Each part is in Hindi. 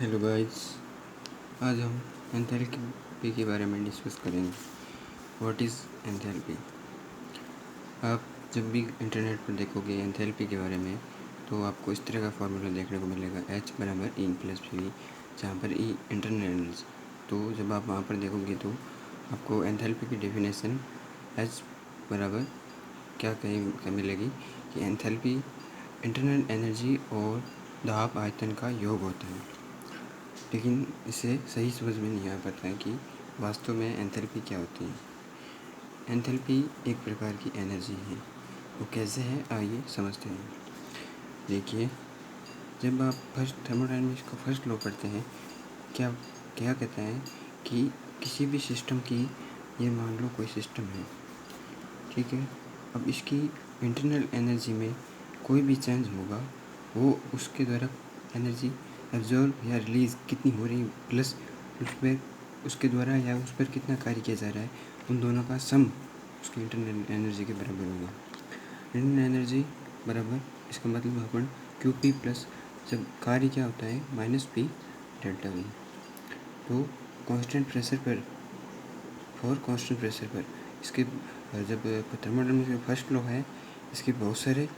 हेलो गाइस, आज हम एंथैल्पी के बारे में डिस्कस करेंगे। What is enthalpy. आप जब भी इंटरनेट पर देखोगे एंथैल्पी के बारे में तो आपको इस तरह का फार्मूला देखने को मिलेगा, H बराबर E प्लस PV, जहाँ पर E इंटरनल एनर्जी। तो जब आप वहाँ पर देखोगे तो आपको एंथैल्पी की डेफिनेशन H बराबर क्या मिलेगी कि एंथैल्पी इंटरनल एनर्जी और दाब आयतन का योग होता है। लेकिन इसे सही समझ में नहीं आ पाता है कि वास्तव में एंथैल्पी क्या होती है। एंथैल्पी एक प्रकार की एनर्जी है। वो कैसे है, आइए समझते हैं। देखिए, जब आप फर्स्ट थर्मोडायनामिक्स का फर्स्ट लॉ पढ़ते हैं, क्या क्या कहता है कि किसी भी सिस्टम की, ये मान लो कोई सिस्टम है, ठीक है। अब इसकी इंटरनल एनर्जी में कोई भी चेंज होगा, वो उसके द्वारा एनर्जी एब्जॉर्ब या रिलीज़ कितनी हो रही, प्लस उसमें उसके द्वारा या उस पर कितना कार्य किया जा रहा है, उन दोनों का सम उसकी इंटरनल एनर्जी के बराबर होगा। इंटरनल एनर्जी बराबर, इसका मतलब अपन QP प्लस, जब कार्य क्या होता है, -P डेल्टा V। तो कांस्टेंट प्रेशर पर, कांस्टेंट प्रेशर पर इसके, जब थर्मोडायनामिक्स का फर्स्ट लॉ है, इसके बहुत सारे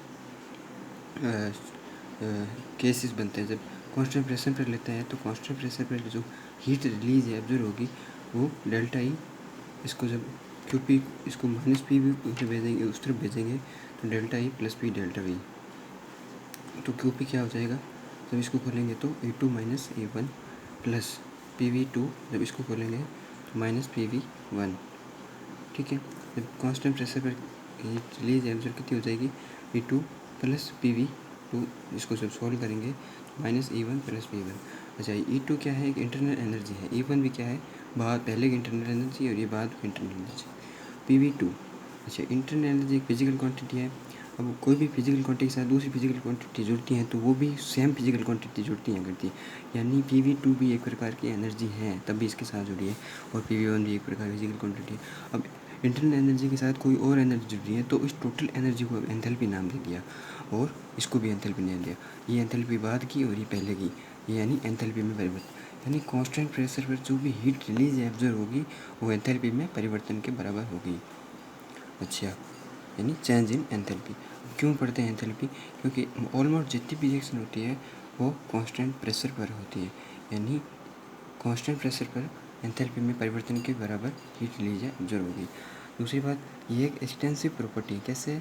केसेस बनते हैं। जब कांस्टेंट प्रेशर पर लेते हैं तो कांस्टेंट प्रेशर पर जो हीट रिलीज है, एब्जॉर्ब होगी, वो डेल्टा ई, इसको जब QP इसको -PV उधर भेजेंगे, उस तरफ भेजेंगे, तो delta E plus P delta V। तो QP क्या हो जाएगा, जब इसको खोलेंगे तो E2 - E1 प्लस PV2, जब इसको खोलेंगे तो -PV1, ठीक है। जब कांस्टेंट प्रेशर पर हीट रिलीज एब्जॉर्ब कितनी हो जाएगी, E2 प्लस PV2, इसको जब सॉल्व करेंगे -E1 प्लस P1। अच्छा, E2 क्या है, एक इंटरनल एनर्जी है। E1 भी क्या है, बाद पहले की इंटरनल एनर्जी और ये बाद की इंटरनल एनर्जी। PV2, अच्छा, इंटरनल एनर्जी एक फिजिकल क्वांटिटी है। अब कोई भी फिजिकल क्वांटिटी के साथ दूसरी फिजिकल क्वांटिटी जुड़ती हैं तो वो भी सेम फिजिकल क्वांटिटी जुड़ती हैं करती है, यानी PV2 भी एक प्रकार की एनर्जी है, तब भी इसके साथ जुड़ी है, और PV1 भी एक प्रकार की फिजिकल क्वांटिटी है। अब इंटरनल एनर्जी के साथ कोई और एनर्जी जुड़ रही है तो इस टोटल एनर्जी को एंथैल्पी नाम दे दिया, और इसको भी एंथैल्पी नाम दिया। ये एंथैल्पी बाद की और ये पहले की, यानी एंथैल्पी में परिवर्तन, यानी कांस्टेंट प्रेशर पर जो भी हीट रिलीज या एब्जॉर्ब होगी वो एंथैल्पी में परिवर्तन के बराबर होगी। अच्छा, यानी चेंज इन एंथैल्पी। क्यों पढ़ते हैं एंथैल्पी, क्योंकि ऑलमोस्ट जितनी भी रिएक्शन होती है वो कांस्टेंट प्रेशर पर होती है, यानी कांस्टेंट प्रेशर पर एंथैल्पी में परिवर्तन के बराबर हीट रिलीज या एब्जॉर्ब होगी। दूसरी बात, ये एक एक्सटेंसिव प्रॉपर्टी है। कैसे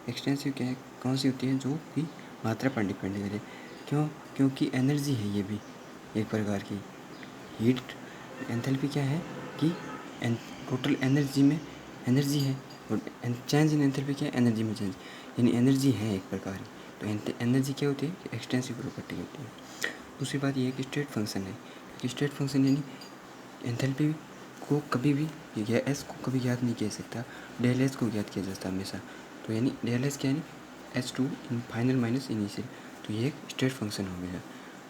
एक्सटेंसिव, क्या है, कौन सी होती है, जो भी मात्रा पर डिपेंड करे। क्यों, क्योंकि एनर्जी है ये भी एक प्रकार की हीट। एंथैल्पी क्या है कि टोटल एनर्जी में एनर्जी है, और चेंज इन एंथैल्पी क्या है, एनर्जी में चेंज, यानी एनर्जी है एक प्रकार की। तो एनर्जी क्या होती है, एक्सटेंसिव प्रॉपर्टी होती है। दूसरी बात ये है कि स्टेट फंक्शन है, कि स्टेट फंक्शन यानी एंथैल्पी को कभी भी, या एस को कभी ज्ञात नहीं किया सकता, डेल एस को ज्ञात किया जाता है हमेशा। तो यानी डेल एस क्या है, H2 in final minus initial, तो ये एक स्टेट फंक्शन हो गया।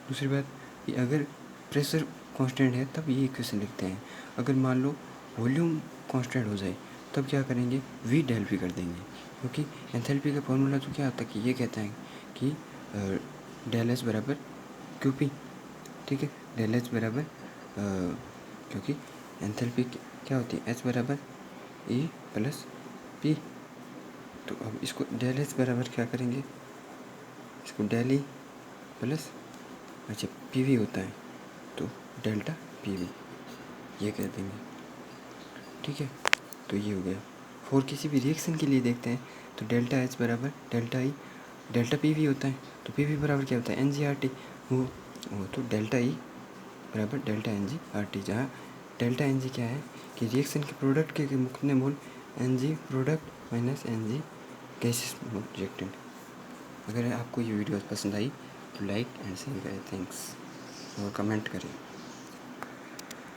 दूसरी बात, ये अगर प्रेशर कांस्टेंट है तब ये इक्वेशन लिखते हैं। अगर मान लो वॉल्यूम कांस्टेंट हो जाए तब क्या करेंगे, V डेल V कर देंगे, क्योंकि एंथैल्पी का फॉर्मूला तो क्या होता है कि ये कहता है कि डेल एस बराबर QP, ठीक है। डेल एच बराबर, क्योंकि एंथैल्पी क्या होती है, H बराबर E प्लस P। तो अब इसको डेल एच बराबर क्या करेंगे, इसको डेल E प्लस, अच्छा, PV होता है तो डेल्टा PV, ये कह देंगे, ठीक है। तो ये हो गया। फॉर किसी भी रिएक्शन के लिए देखते हैं तो डेल्टा H बराबर डेल्टा E डेल्टा PV होता है, तो PV बराबर क्या होता है, NG/RT। वो तो डेल्टा E बराबर डेल्टा NG/RT, जहाँ डेल्टा NG क्या है कि रिएक्शन के प्रोडक्ट के कितने मोल, NG product minus NG gases reactant. अगर आपको ये वीडियो पसंद आई तो लाइक एंड शेयर करें, थैंक्स, और कमेंट करें।